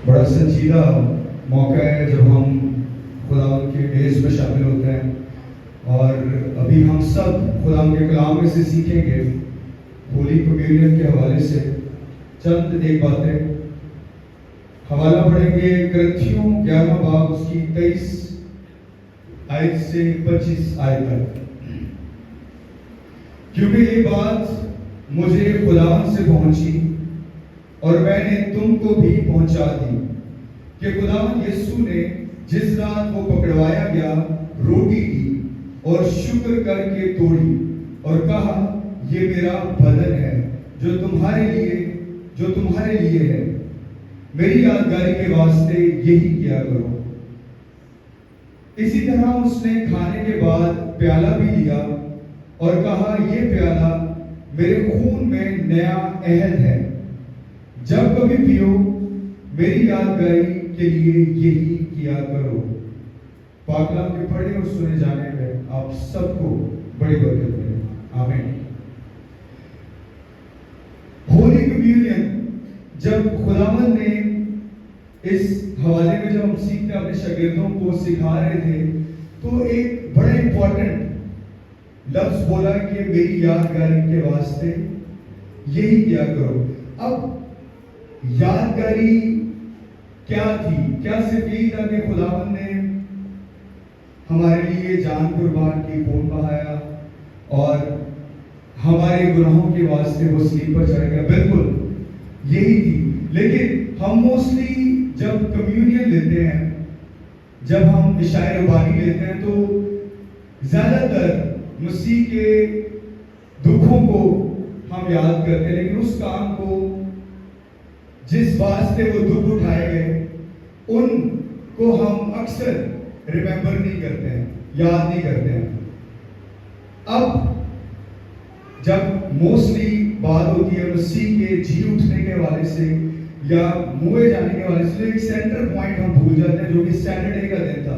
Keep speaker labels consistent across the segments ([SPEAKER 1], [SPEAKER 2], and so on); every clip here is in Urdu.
[SPEAKER 1] بڑا سنجیدہ موقع ہے جب ہم خدا کے ڈیز میں شامل ہوتے ہیں، اور ابھی ہم سب خدا کے کلام میں سے سیکھیں گے ہولی کمیونین کے حوالے سے چند ایک باتیں۔ حوالہ پڑھیں گے کرنتھیوں 11 باب اس کی 23 آیت سے 25 آیت تک، کیونکہ یہ بات مجھے خداوند سے پہنچی اور میں نے تم کو بھی پہنچا دی کہ خداوند یسوع نے جس رات وہ پکڑوایا گیا روٹی دی اور شکر کر کے توڑی اور کہا یہ میرا بدن ہے جو تمہارے لیے ہے، میری یادگاری کے واسطے یہی کیا کرو۔ اسی طرح اس نے کھانے کے بعد پیالہ بھی لیا اور کہا یہ پیالہ میرے خون میں نیا عہد ہے، جب کبھی پیو میری یادگاری کے لیے یہی کیا کرو۔ پاک کلام کے پڑھے اور سنے جانے میں آپ سب کو بڑی برکت ملے، آمین۔ ہولی کمیونین جب خداوند نے اس حوالے میں جب ہم سیکھتے اپنے شاگردوں کو سکھا رہے تھے تو ایک بڑا امپورٹنٹ لفظ بولا کہ میری یادگاری کے واسطے یہی کیا کرو۔ اب یادگاری کیا تھی؟ کیا صرف یہی تھا کہ خداوند نے ہمارے لیے جان قربان کی، خون بہایا اور ہمارے گناہوں کے واسطے وہ صلیب پر چڑھ گیا؟ بالکل یہی تھی، لیکن ہم موسٹلی جب کمیونین لیتے ہیں، جب ہم عشاء ربانی لیتے ہیں تو زیادہ تر مسیح کے دکھوں کو ہم یاد کرتے ہیں، لیکن اس کام کو جس واسطے وہ دکھ اٹھائے گئے ان کو ہم اکثر ریممبر نہیں کرتے ہیں، یاد نہیں کرتے ہیں۔ اب جب موسٹلی بات ہوتی ہے مسیح کے جی اٹھنے کے حوالے سے یا موئے جانے کے حوالے سے، ایک سینٹر پوائنٹ ہم بھول جاتے ہیں جو کہ سیٹرڈے کا دن تھا۔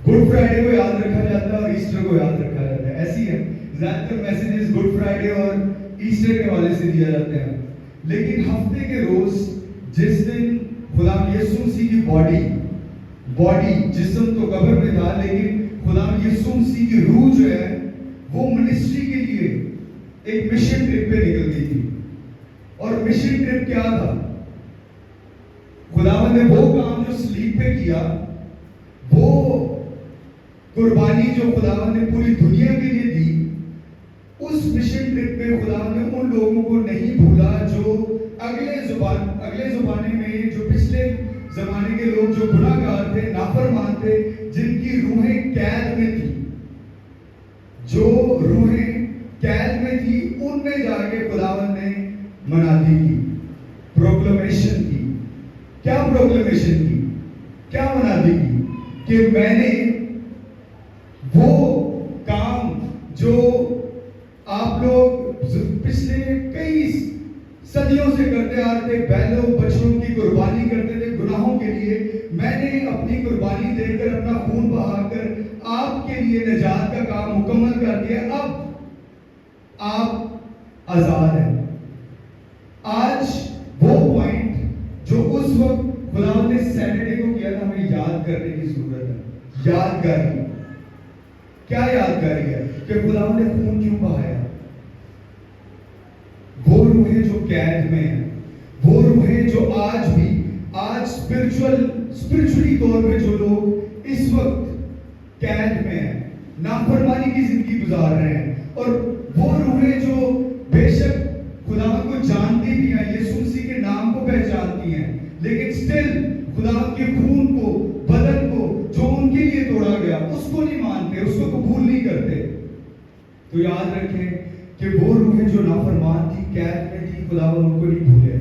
[SPEAKER 1] گڈ فرائیڈے کو یاد رکھا جاتا ہے اور ایسٹر کو یاد رکھا جاتا ہے، ایسی ہے زیادہ تر میسیجز گڈ فرائیڈے اور ایسٹر کے حوالے سے دیا جاتے ہیں، لیکن ہفتے کے روز جس دن خدا یسوع مسیح کی باڈی جسم تو قبر میں تھا، لیکن خدا یسوع مسیح کی روح جو ہے وہ منسٹری کے لیے ایک مشن ٹرپ پہ نکل گئی تھی۔ اور مشن ٹرپ کیا تھا؟ خداوند نے وہ کام جو صلیب پہ کیا، وہ قربانی جو خداوند نے پوری دنیا کے لیے دی، اس مشن ٹرپ پہ خداوند نے ان لوگوں کو نہیں بھولا جو اگلے زمانے میں، جو پچھلے زمانے کے لوگ جو گناہ گار تھے، نافرمان تھے، جن کی روحیں قید میں تھی، ان میں جا کے خداوند نے منادی کی، پروکلمیشن کی۔ کیا پروکلمیشن کی؟ کیا منادی کی؟ کہ میں نے وہ کام جو آپ لوگ پچھلے کئی صدیوں سے کرتے آ رہے تھے، بیلوں بچڑوں کی قربانی کرتے تھے گناہوں کے لیے، میں نے اپنی قربانی دے کر، اپنا خون بہا کر آپ کے لیے نجات کا کام مکمل کر دیا۔ اب آپ آزاد ہیں۔ آج وہ پوائنٹ جو اس وقت خدا نے سیٹرڈے کو کیا تھا، ہمیں یاد کرنے کی ضرورت ہے۔ یادگاری کیا یادگاری ہے؟ کہ خدا نے خون کیوں بہایا؟ وہ روحیں جو قید میں ہیں، وہ روحیں جو آج اسپرچولی طور پہ جو لوگ اس وقت قید میں ہیں، نافرمانی کی زندگی گزار رہے ہیں، اور وہ روحیں جو بے شک خداوند کو جانتی بھی ہیں، یسوع مسیح کے نام کو پہچانتی ہیں، لیکن سٹل خداوند کے خون کو، بدن کو جو ان کے لیے توڑا گیا اس کو نہیں مانتے، اس کو قبول نہیں کرتے۔ تو یاد رکھیں کہ وہ روحیں جو نافرمان تھی، قید میں تھی، خداوند ان کو نہیں بھولے۔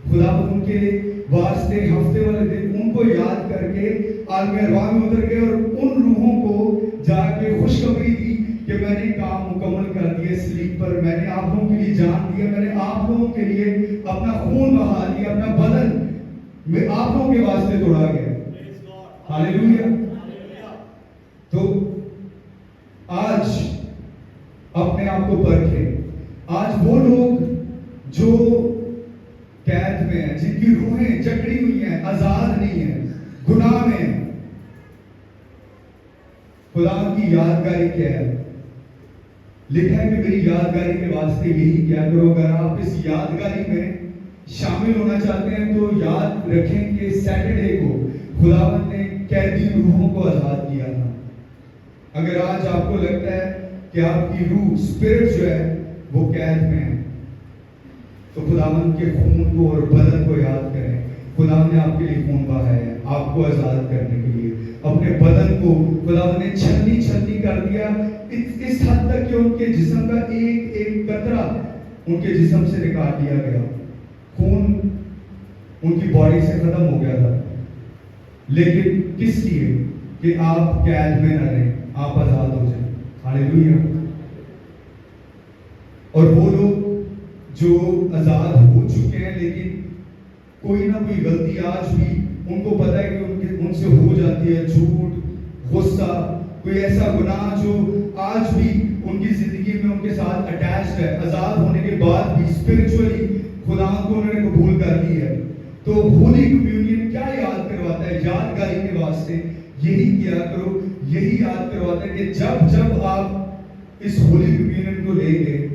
[SPEAKER 1] خداوند ان کے واسطے ہفتے والے دن ان کو یاد کر کے عالم ارواح میں اتر گئے اور ان روحوں کو جا کے خوشخبری دی کہ میں نے کام مکمل کر دیا صلیب پر، میں نے آپ لوگوں کے لیے جان دیا، میں نے آپ لوگوں کے لیے اپنا خون بہا دیا، اپنا بدن میں آپ لوگوں کے واسطے توڑا گیا۔ ہاللیلویا۔ تو آج اپنے آپ کو پرکھیں۔ آج وہ لوگ جو قید قید میں ہیں, جن کی روحیں جکڑی ہوئی ہیں, آزاد نہیں ہیں, گناہ میں ہیں. خدا کی یادگاری کیا ہے؟ لکھا ہے کہ میری یادگاری کے واسطے یہی کیا کرو. اگر آپ اس یادگاری میں شامل ہونا چاہتے ہیں تو یاد رکھیں کہ سیٹرڈے کو خداوند نے قیدی روحوں کو آزاد کیا تھا. اگر آج آپ کو لگتا ہے کہ آپ کی روح اسپرٹ جو ہے وہ قید میں ہے تو خداوند کے خون کو اور بدن کو یاد کریں. خداوند نے آپ کے لیے خون بہایا ہے آپ کو آزاد کرنے کے لیے. اپنے بدن کو خداوند نے چھلنی چھلنی کر دیا اس حد تک کہ ان کے جسم کا ایک ایک قطرہ ان کے جسم سے نکال دیا گیا. خون ان کی باڈی سے ختم ہو گیا تھا, لیکن کس لیے؟ کہ آپ قید میں نہ رہیں, آپ آزاد ہو جائیں. ہاللیلویا. اور وہ لوگ جو آزاد ہو چکے ہیں لیکن کوئی نہ کوئی غلطی آج بھی ان کو پتا ہے کہ ان سے ہو جاتی ہے, جھوٹ, غصہ, کوئی ایسا گناہ جو آج بھی ان کی زندگی میں ان کے ساتھ اٹیچڈ ہے. آزاد ہونے کے بعد بھی اسپرچولی خدا کو انہوں نے قبول کر لی ہے. تو ہولی کمیونین کیا یاد کرواتا ہے؟ یادگاری کے واسطے یہی کیا کرو, یہی یاد کرواتا ہے کہ جب آپ اس ہولی کمیونین کو لیں گے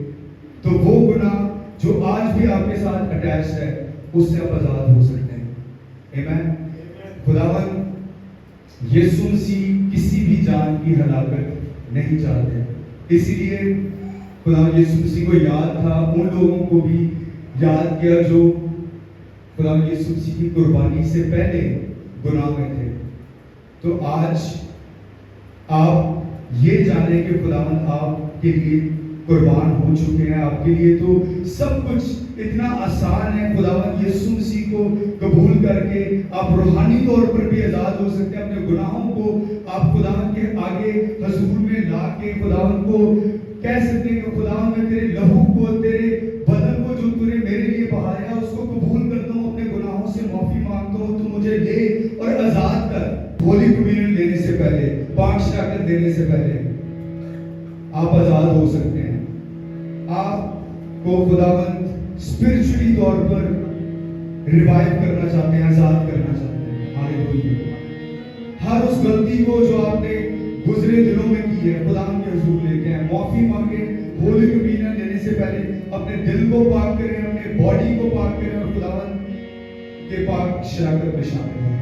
[SPEAKER 1] تو وہ گناہ جو آج بھی آپ کے ساتھ اٹیچ ہے اس سے آپ آزاد ہو سکتے ہیں. آمین. خداوند یسوع مسیح کسی بھی جان کی ہلاکت نہیں چاہتے, اسی لیے خداوند یسوع مسیح کو یاد تھا ان لوگوں کو بھی یاد کیا جو خداوند یسوع مسیح کی قربانی سے پہلے گناہ میں تھے. تو آج آپ یہ جانیں کہ خداوند آپ کے لیے قربان ہو چکے ہیں. آپ کے لیے تو سب کچھ اتنا آسان ہے. خداوند یسوع مسیح کو قبول کر کے آپ روحانی طور پر بھی آزاد ہو سکتے ہیں. اپنے گناہوں کو آپ خداوند کے آگے حضور میں لا کے خداوند کو کہہ سکتے ہیں کہ خداوند میں تیرے لہو کو, تیرے بدن کو جو تو نے میرے لیے بہایا اس کو قبول کرتا ہوں, اپنے گناہوں سے معافی مانگتا ہوں, تو مجھے لے اور آزاد کر. ہولی کمیونین لینے سے پہلے, پاک شراکت دینے سے پہلے آپ آزاد ہو سکتے ہیں. آپ کو خداوند اسپرچولی طور پر ریوائیو کرنا چاہتے ہیں, آزاد کرنا چاہتے ہیں. ہاللیلویا. ہر اس غلطی کو جو آپ نے گزرے دنوں میں کی ہے خداوند کے حضور لے کے آئیں, معافی مانگیں. ہولی کمیونین لینے سے پہلے اپنے دل کو پاک کریں, اپنے باڈی کو پاک کریں اور خداوند کے پاک شراکت میں شامل ہوں.